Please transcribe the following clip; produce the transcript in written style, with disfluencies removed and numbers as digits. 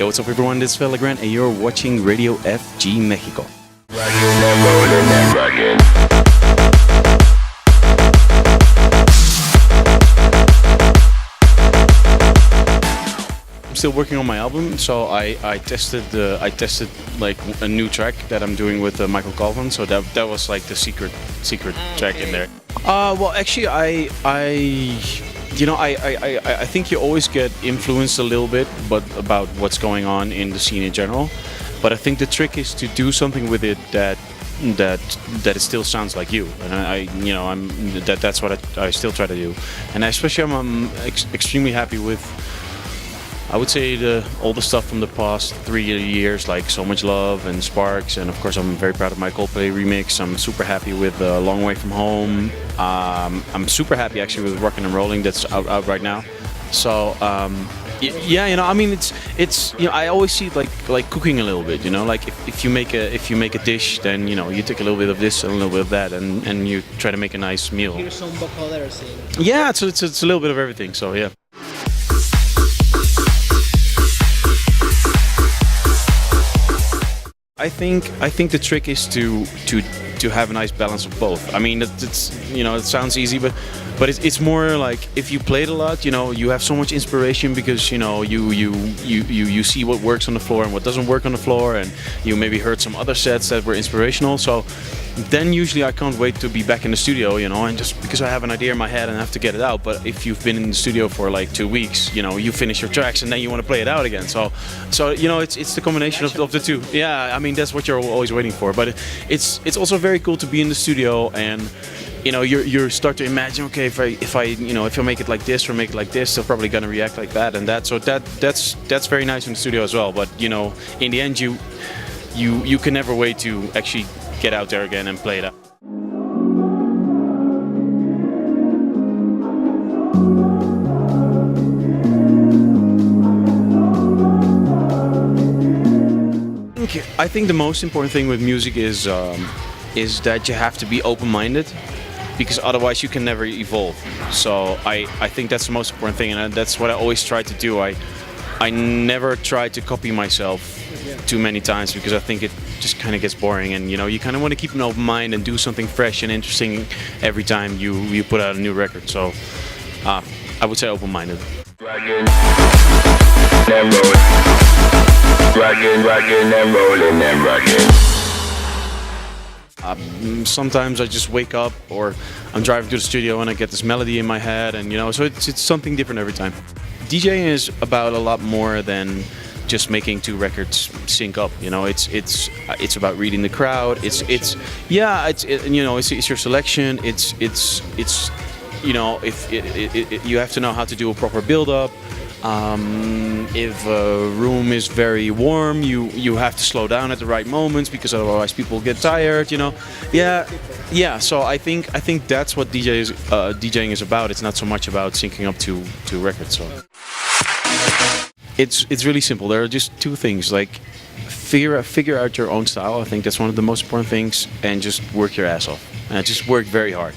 Hey, what's up everyone, this is Fedde Le Grand and you're watching Radio FG Mexico. Rockin' and rollin' and rockin'. I'm still working on my album, so I tested like a new track that I'm doing with Michael Calvin, so that was like the secret track in there. Well, actually, I think you always get influenced a little bit, but about what's going on in the scene in general. But I think the trick is to do something with it that it still sounds like you, and that's what I still try to do. And especially I'm extremely happy with, I would say, all the stuff from the past 3 years, like So Much Love and Sparks, and of course I'm very proud of my Coldplay remix. I'm super happy with Long Way From Home. I'm super happy actually with Rockin' N Rolling that's out right now. So yeah, I mean it's I always see it like cooking a little bit, like if you make a dish, then you take a little bit of this and a little bit of that, and you try to make a nice meal. Here's un poco de everything. Yeah, it's a little bit of everything. So yeah. I think the trick is to have a nice balance of both. I mean, it's it sounds easy, but it's more like if you play it a lot, you have so much inspiration because you see what works on the floor and what doesn't work on the floor, and you maybe heard some other sets that were inspirational. So then usually I can't wait to be back in the studio, and just because I have an idea in my head and I have to get it out. But if you've been in the studio for like 2 weeks, you finish your tracks and then you want to play it out again. So it's the combination of the two. Yeah, I mean that's what you're always waiting for. But it's also very cool to be in the studio and you start to imagine, okay, if I make it like this or make it like this, they're probably gonna react like that and that. So that's very nice in the studio as well. But in the end, you can never wait to actually get out there again and play it out. I think the most important thing with music is that you have to be open-minded, because otherwise you can never evolve. So I think that's the most important thing, and that's what I always try to do. I never try to copy myself too many times, because I think it just kind of gets boring, and you kind of want to keep an open mind and do something fresh and interesting every time you put out a new record. So I would say open-minded. Rockin' and rollin'. Rockin' and rollin' and rockin'. Sometimes I just wake up, or I'm driving to the studio and I get this melody in my head, and so it's something different every time. DJing is about a lot more than just making 2 records sync up. It's about reading the crowd. It's your selection. You have to know how to do a proper build-up. If a room is very warm, you have to slow down at the right moments, because otherwise people get tired. Yeah. So I think that's what DJing is about. It's not so much about syncing up to records. So it's really simple. There are just 2 things, like figure out your own style. I think that's one of the most important things, and just work your ass off. And just work very hard.